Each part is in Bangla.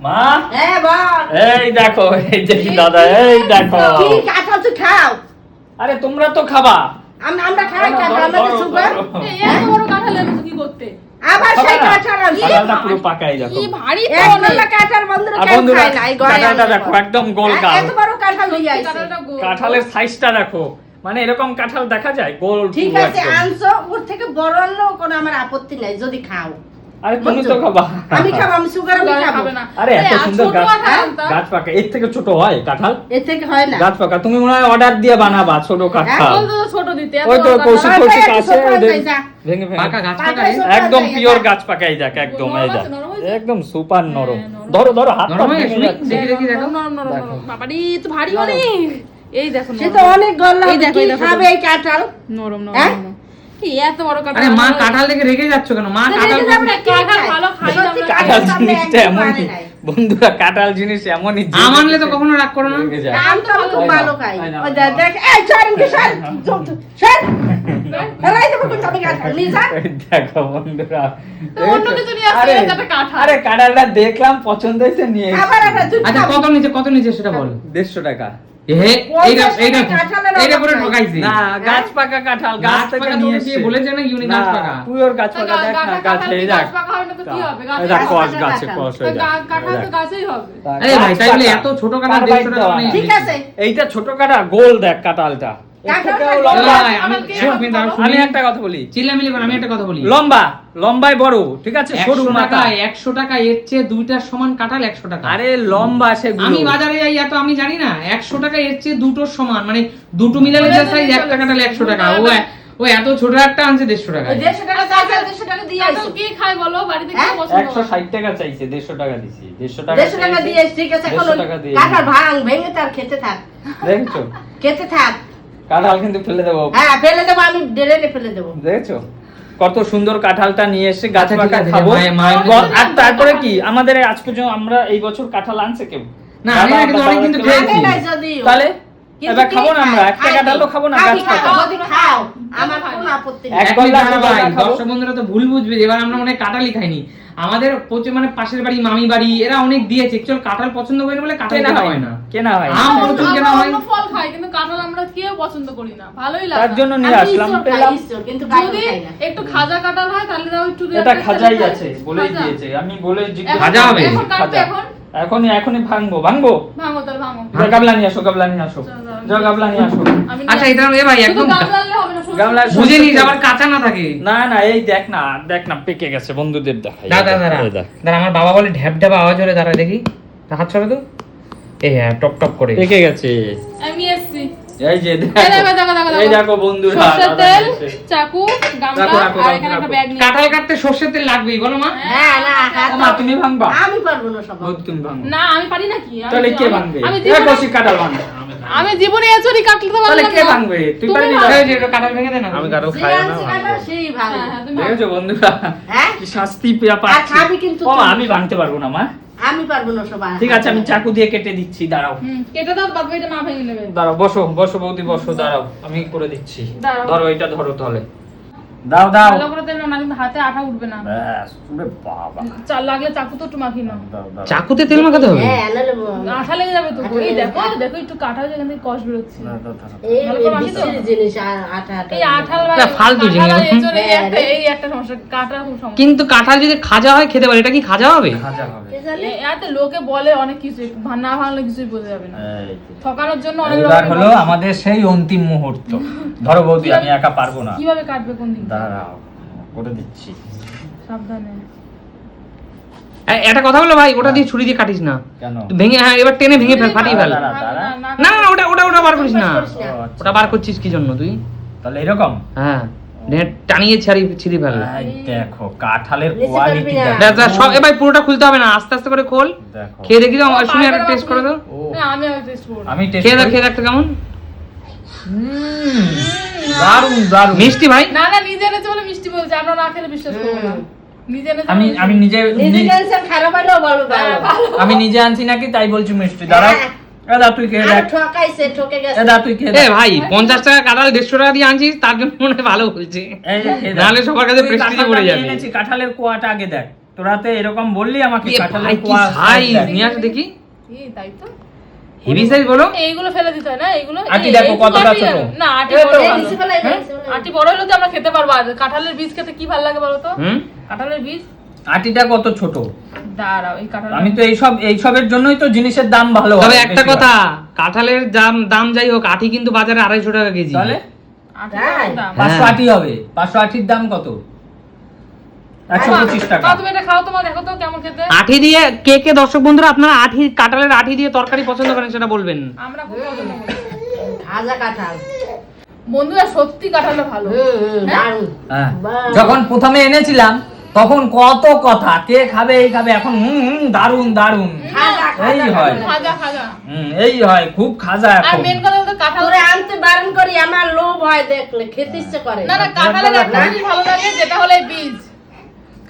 মা হ্যাঁ বল। এই দেখো, এই দেখি দাদা, এই দেখো। কি কাঁঠাল তুই খাও? আরে তোমরা তো খাবা। আমরা খাই কাঁঠাল, আমাদের সুগার। এই এত বড় কাঁঠাল এনেছো কি করতে? আবার সেই কাঁঠাল আনছি। কাঁঠালটা পুরো পাকাই দেখো। কি ভারী তো এক অনেক। নম্বর কাঁঠাল বন্ধুরা আর কেউ বন্ধুরা খায় না, এই গয়ায় কাঁঠালটা আনছে। দেখো, একদম গোল গাল। এত বড় কাঁঠাল নিয়ে আইছে। কাঁঠালটা গোল। কাঁঠালের সাইজটা দেখো, মানে এরকম কাঁঠাল দেখা যায় গোল। ঠিক পুরো আছে একদম। আনছো, ওর থেকে বড় আনলেও কোনো আমার আপত্তি নাই যদি খাও। আরে তুমি তো খাবা। আমি খাবো, আমি সুগার আমি খাবো খাবে না। আরে এত আর সুন্দর ছোট গাছ, কাঁঠাল আনতা। গাছ পাকা। এর থেকে ছোট হয় কাঁঠাল? এর থেকে হয় না। গাছ পাকা তুমি মনে হয় অর্ডার দিয়ে বানাবা ছোট কাঁঠাল। বলতো তো ছোট দিতে। এত ওই তো বড় কৌশিক কাঁঠাল। কৌশিক আর আছে, ছোট ওদের আছে, যা। ভেঙে ভেঙে পাকা গাছ পাকা পাকা ছোট একদম আছে, পিওর যা। গাছ পাকাই দেখ, একদম নরম এই আছে, দেখ, নরম হয়েছে? একদম সুপার নরম। নরম। ধরো ধরো, হাত নরম পা হয়ে ভেঙে গেছে? যাচ্ছে। দেখি দেখি দেখো। নরম নরম দেখো। নরম। বাবারে তো ভারী অনেক। এই দেখো সে নরম। তো অনেক গল্লা, এই দেখো, কি এই দেখো। খাবে এই কাঁঠাল? নরম নরম হ্যাঁ? নরম। এই এত বড় কাঁঠাল। আরে মা কাঁঠাল দেখে রেগে যাচ্ছ কেন? মা কাঁঠাল রেগে যাবে না, কে কাঁঠাল খায়? ভালো খাই না সত্যি আমরা। কাঁঠাল সামনে জিনিসটা একদম এমনই মানে নাই। বন্ধুরা, কাঁঠাল জিনিস এমনই যে আম আনলে তো কখনো রাগ করো না। রেগে যায়। আম তো আমি খুব তাই না? ভালো খাই। তাই না? ওই দেখ, দেখ, এই ছাড়েন কি, ছাড়, ছাড়। এই দেখো, কোন চাবি কাঁঠাল, নিয়ে যা। এই দেখো বন্ধুরা, তো অন্য কিছু নিয়ে আসছে, আরে, এটাতে কাঁঠাল। আরে কাঁঠালটা দেখলাম পছন্দ হয়েছে নিয়ে এসেছি। আবার আবার তুই আচ্ছা খাবি। কত নিচে সেটা বল। 150 টাকা। এইটা করে ঠকাইছে। না, গাছ পাকা কাঁঠাল, গাছ গাছ থেকে পাকা নিয়ে তোকে কে এসেছে। বলেছে না ইউনি গাছ পাকা? পিওর গাছ পাকা, দেখ না গাছ, এই দেখ। গাছ পাকা হয় না তো কি হবে? গাছ এই দেখ, গাছ কষ পাকা গাছে কাঁঠাল। কষ হয়ে যায়। কাঁঠাল তো গাছেই হবে। আরে ভাই তাই বলে এত ছোট কাঁঠাল 150 টাকা মানে ঠিক আছে। এইটা ছোট কাটা, গোল দেখ কাঁঠালটা। এর কাঁঠাল থেকেও কাঁঠাল। লম্বা। ভাই, আমি শুনবেন দাঁড়াও, শুনি। আমি একটা কথা বলি, চিল্লামিল্লি করো, আমি একটা কথা বলি। লম্বা, লম্বায় বড়, ঠিক আছে, সরু 100 মাথা। টাকা 100 টাকা এর চেয়ে দুইটার সমান কাঁঠাল 100 টাকা। আরে লম্বা সেগুলো। আমি বাজারে যাই এত আমি জানি না 100 টাকা এর চেয়ে দুটোর সমান, মানে দুটো মিলালে যা সাইজ একটা কাঁঠাল 100 টাকা। ও এত ছোট একটা আনছে 150 টাকা। ওই 150 টাকা কাঁঠাল, 150 টাকা দিয়ে কাঁঠাল আইছি। কে খায় বলো? বাড়িতে হ্যাঁ? কে পছন্দ করে? 160 টাকা চাইছে, 150 টাকা দিছি। 150 টাকা 150 টাকা দিয়ে আইছি, ঠিক আছে, এখন 150 টাকা দিয়ে কাঁঠাল ভাঙ, ভেঙে তার খেতে থাক। দেখছো, খেতে থাক। কাঁঠাল কিন্তু ফেলে দেবো। হ্যাঁ, ফেলে দেবো, আমি ডেরে ফেলে দেবো। দেখছো কত সুন্দর কাঁঠালটা নিয়ে এসে গাছ আচ্ছা, ঠিক পাকা আছে, খাবো। মায়ের আর তারপরে কি আমাদের আজ পর্যন্ত আমরা এই বছর কাঁঠাল আনছে কেউ? না, আমি না, কিন্তু অনেক কিন্তু দাদা, খেয়েছি। আনে নাই যদিও। তাহলে কিন্তু এবার কে খাবো না আমরা, খায়? একটা খায় কাঁঠালও নি। খাবো না, খাবি, গাছ খাও, পাকা। যদি খাও, আমার কোনো আপত্তি নেই। এক এক গল্লা মিনিট দাঁড়াও দুই ভাই, গল্লা খাবো। দর্শক বন্ধুরা তো ভুল বুঝবে, এবার আমরা মনে হয় কাঁঠালই খাইনি। আমাদের প্রচুর মানে পাশের বাড়ি মামি বাড়ি এরা অনেক দিয়েছে, একচুয়াল কাঁঠাল পছন্দ করে না বলে কাঁঠাল কেনা কেনা হয় হয় না, না। কেনা হয় না। আম প্রচুর আমরা কেনা হয়। অন্য ফল খাই কিন্তু কাঁঠাল আমরা কেউ পছন্দ করি না। ভালোই লাগে। তার জন্য নিয়ে আমি আসলাম, ইঁচড় খাই, পেলাম। ইঁচড়, কিন্তু কাঁঠাল যদি খাই না। একটু খাজা কাঁঠাল হয় তাহলে দাও একটু এটা খাজাই আছে, বলেই দিয়েছে, আমি বলে জিজ্ঞেস খাজা হবে? এখন কাটবে খাজা। এখন? এখনই ভাঙবো। ভাঙো তাহলে ভাঙো। যাও গামলা নিয়ে আসো, গামলা নিয়ে আসো, যাও গামলা নিয়ে আসো। আমি আচ্ছা এটা এ ভাই শুধু একদম গামলা আনলে হবে না, গামলা বুঝে নি আবার কাঁচা না থাকে। না না, এই দেখ না, দেখ না, পেকে গেছে, বন্ধুদের দেখাই। দাদা দাদা এই দেখ, দাদা আমার বাবা বলে ঢ্যাপ ঢ্যাপ আওয়াজ হলে দাঁড়া দেখি, তা হাত ছড়া তো এই হ্যাঁ টপ টপ করে। পেকে গেছে। আমি এসছি। এই যে এই দেখো, দেখো, এই দেখো বন্ধুরা, সরষের দাদা তেল, নিয়েছে। চাকু, গামলা রাখো, রাখো, আর এখানে রাখো। একটা ব্যাগ নিয়ে। কাঁঠাল কাটতে সর্ষের তেল লাগবেই বলো মা। হ্যাঁ, না, হাত ও মা, তুমি ভাঙবা? আমি পারবো না সব। ও, তুমি ভাঙো। না আমি পারি না কি? তাহলে কে ভাঙবে? আমি এই জীবনে কৌশিক কাঁঠাল ভাঙবে। আমি জীবনে এচড়ি কাটলে তো তাহলে পারলাম কে না। ভাঙবে? তুই তুমি পারবি না? ভাঙো। এই যে এটা কাঁঠাল ভেঙে দে না। আমি কারো যে খাই না, আনছে কাঁঠাল, সেই ভালো। হ্যাঁ, হ্যাঁ, তুমি ভাঙো। দেখেছো বন্ধুরা, হ্যাঁ? কি শাস্তি পেয়ে আর পাচ্ছি। খাবি কিন্তু ও, তুই। আমি ভাঙতে পারবো না মা। আমি পারবো না সব। ঠিক আছে, আমি চাকু দিয়ে কেটে দিচ্ছি, দাঁড়াও। কেটে দাও, বাদ বাকিটা মা ভেঙে নেবে। দাঁড়াও, বসো বসো বৌদি, বসো, দাঁড়াও, আমি করে দিচ্ছি। দাঁড়াও। ধরো, এটা ধরো তাহলে। দাও দাও। ভালো করে তেল নাও, না কিন্তু হাতে আঠা উঠবে না। ব্যাস, ওরে বাবা। চাল লাগলে চাকু তো একটু মাখি নাও। দাও, দাও। চাকুতে তেল মাখাতে হবে? হ্যাঁ, নাহলে আঠা লেগে যাবে তো। আঠা এই লেগে দেখো, যাবে। দেখো একটু কাটা হয়ে যেখান থেকে কষ বেরোচ্ছে। দাও, দাও, দাও। এই ভালো করে মাখি তো? বিশ্রী জিনিস, আঠা আঠা। এই আঠাল এটা ফালতু জিনিস। এই একটা সমস্যা, কাটা খুব সমস্যা। কিন্তু কাঁঠাল যদি খাজা হয় খেতে পারে, এটা কি খাজা হবে? খাজা হবে। কে জানে? এতে লোকে বলে অনেক কিছু, না ভাঙলে কিছুই বোঝা যাবে না। এই যে। ঠকানোর জন্য অনেক এবার রকমের হলো কথা। আমাদের সেই অন্তিম মুহূর্ত। ধরো বৌদি, আমি একা পারবো না। কিভাবে কাটবে কোন দিক? দাঁড়াও, করে দিচ্ছি। সাবধানে। একটা কথা বলো ভাই, ওটা দিয়ে ছুরি দিয়ে কাটিস না। কেন? তুই ভেঙে, হ্যাঁ এবার টেনে ভেঙে ফেল, ফাটিয়ে ফেল। দাঁড়া, দাঁড়া। না না ওটা ওটা ওটা বার করিস না। ও, আচ্ছা। ওটা বার করছিস কি জন্য তুই? তাহলে এরকম। হ্যাঁ টানিয়ে ছিঁড়ি ফেল। এই দেখো কাঁঠালের নিচে কোয়ালিটি পারবি না। দেখো। দেখ সব এবার পুরোটা খুলতে হবে না, আস্তে আস্তে করে খোল। দেখো। খেয়ে দেখি তো, ও, শুনে একটা পারবে না টেস্ট করে দাও। ও, না আমি টেস্ট করব। আমি টেস্ট খেয়ে দেখ, খেয়ে দেখতে কেমন দারুন দারুন। মিষ্টি ভাই। না না, নিজে এনেছে বলে মিষ্টি বলছে, আমরা না খেলে বিশ্বাস করব না। নিজে এনেছে আমি বলে আমি নিজে নিজে টেনশন খারাপ হলেও বলবো ভালো। আমি নিজে আনছি নাকি তাই বলছি মিষ্টি। দাঁড়াও, হ্যাঁ। দাদা তুই খেয়ে আর দেখ। ঠকাইছে, ঠকে গেছে। দাদা তুই খেয়ে এ দেখ। ভাই 50 টাকা কাঁঠাল 150 টাকা দিয়ে আনছিস, তার জন্য মনে হয় ভালো বলছে। এই যে খেয়ে দেখ। নাহলে সবার কাছে তুই prestige কাঁঠালটা পড়ে নিয়ে যাবে। এনেছি, কাঁঠালের কোয়াটা আগে দেখ। তোরা তো এরকম বললি আমাকে এ কাঁঠালের ভাই কি কোয়া সাইজ দেখ। নিয়ে আসো দেখি এই তাই তো হেভি সাইজ বলো এইগুলো ফেলে দিতে হয় না এইগুলো আটি এই- দেখো এই কতটা আটি ছোট। না আটি এই বড় তো। এই ভালো। নিচে ফেলাই, এই নিচে ফেলাই। আটি বড় হলে তো আমরা খেতে পারবো আর কাঁঠালের বীজ খেতে কি ভালো লাগে বলো তো হুম কাঁঠালের বীজ আটিটা কত ছোট, দাঁড়াও এই কাঁঠাল আমি তো এইসবের জন্যই তো জিনিসের দাম ভালো তবে হয়, একটা বেশি কথা হয়। কাঁঠালের দাম যাই হোক আটি কিন্তু বাজারে 250 টাকা কেজি তাহলে আটি তাই? দাম। 500 আটি হবে, 500 আটির দাম কত? 125 টাকা। মা, তুমি এটা খাও তোমার দেখো তো কেমন খেতে আঠি দিয়ে কে কে দর্শক বন্ধুরা আপনারা কাঁঠালের আঠি দিয়ে তরকারি পছন্দ করেন সেটা বলবেন। আমরা খুব পছন্দ করি ভাজা কাঁঠাল। বন্ধুরা সত্যি কাঁঠালটা ভালো দারুণ। হ্যাঁ। বাহ। যখন প্রথমে এনেছিলাম তখন কত কথা, কে খাবে এই খাবে, এখন দারুন দারুন খাজা, এই খাজা, হয়। খাজা। খাজা খাজা এই হয়, খুব খাজা আর এখন। মেন কথা হলো কাঁঠাল তোরে আনতে বারণ করি, আমার লোভ হয় দেখলে, খেতে ইচ্ছে করে। না না কাঁঠালের একটা না। জিনিস ভালো লাগে যেটা হলো এই বীজ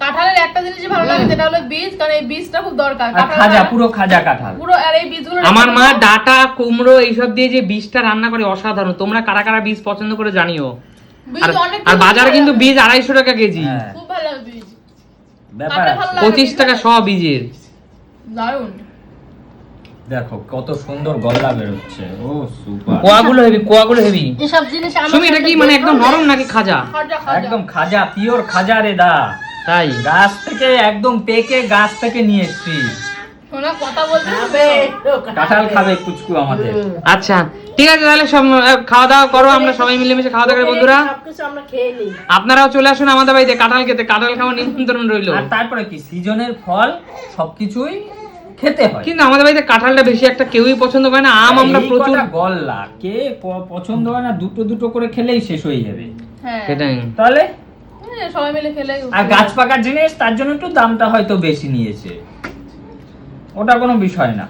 কাঁঠালের একটা জিনিসই ভালো লাগে যেটা হলো বীজ কারণ এই বীজটা খুব দরকার আর কাঁঠাল খাজা, ছাড়া- পুরো খাজা কাঁঠাল। পুরো আর এই বীজগুলো আমার মা ডাটা কুমড়ো এইসব দিয়ে যে বীজটা রান্না করে অসাধারণ। তোমরা কারা কারা বীজ পছন্দ করে জানিও। বীজ আর অনেক আর কিছু বাজারে ভালো কিন্তু লাগে। বীজ 250 টাকা কেজি, হ্যাঁ, খুব ভালো লাগে বীজ ব্যাপার কাঁঠাল ভালো আছে। লাগে। 25 টাকা শ বীজের। দারুণ দেখো কত সুন্দর গল্লা বেরোচ্ছে, ও সুপার। কোয়াগুলো হেভি। এসব জিনিস আমার সুমি এটা কি সাথে মানে বের একদম করলে? নরম নাকি খাজা? খাজা খাজা একদম খাজা, পিওর খাজা রে দা। তাই গাছ থেকে একদম পেকে গাছ থেকে নিয়ে এসছি। শোনা কথা বলতে খাবে, কাঁঠাল খাবে কুচকু আমাদের। হুম। আচ্ছা ঠিক আছে তাহলে সব খাওয়া দাওয়া করো, আমরা সবাই মিলেমিশে খাওয়া দাওয়া করি বন্ধুরা। সবকিছু আমরা খেয়ে নিই। আপনারাও চলে আসুন আমাদের বাড়িতে কাঁঠাল খেতে, কাঁঠাল খাওয়ার নিমন্ত্রণ রইলো। আর তারপরে কি, সিজনের ফল সবকিছুই খেতে হয়। কিন্তু আমাদের বাড়িতে কাঁঠালটা বেশি একটা কেউই পছন্দ করে না। আম আমরা এই প্রচুর কটা গল্লা কে পছন্দ হয় না, দুটো দুটো করে খেলেই শেষ হয়ে যাবে। হ্যাঁ সেটাই। তাহলে সবাই মিলে খেলে আর গাছ পাকার জিনিস, তার জন্য একটু দামটা হয়তো বেশি নিয়েছে, ওটা কোনো বিষয় না।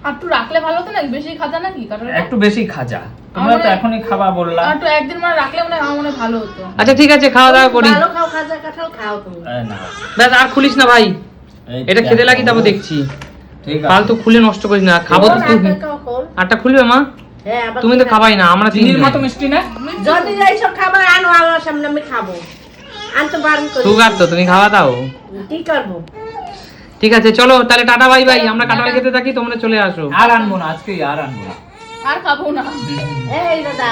আর একটু রাখলে ভালো হতো না বেশি খাজা নাকি কাঁঠাল একটু বেশি খাজা, তোমরা তো এখনই খাবা বললা। আর একটু একদিন মানে রাখলে মনে হয় আমার মনে হয় ভালো হতো আচ্ছা ঠিক আছে খাওয়া দাওয়া করি। ভালো খাও, খাজা কাঁঠাল খাও তুমি। না, ব্যাস আর খুলিস না ভাই, এই এটা খেতে দেখো। লাগি তারপর দেখছি। ঠিক ফালতু আছে। খুলে নষ্ট করিস না, খাবো তো খোল, তুই। আটা খাও, খোল। আটটা খুলবে মা? হ্যাঁ, আবার তুমি তো খোল। খাবাই না, আমরা চিনির চিনির মতো মিষ্টি না? যদি এইসব খাবার আনো আমার সামনে, আমি খাবো। আনতে বারণ করি। সুগার তো তুমি খাওয়া দাও। কি করবো? ঠিক আছে চলো তাহলে টাটা বাই বাই, আমরা কাঁঠাল খেতে থাকি, তোমরা চলে আসো। আর আনবো না আজকে, আর আনবো না। আর খাবো না এই দাদা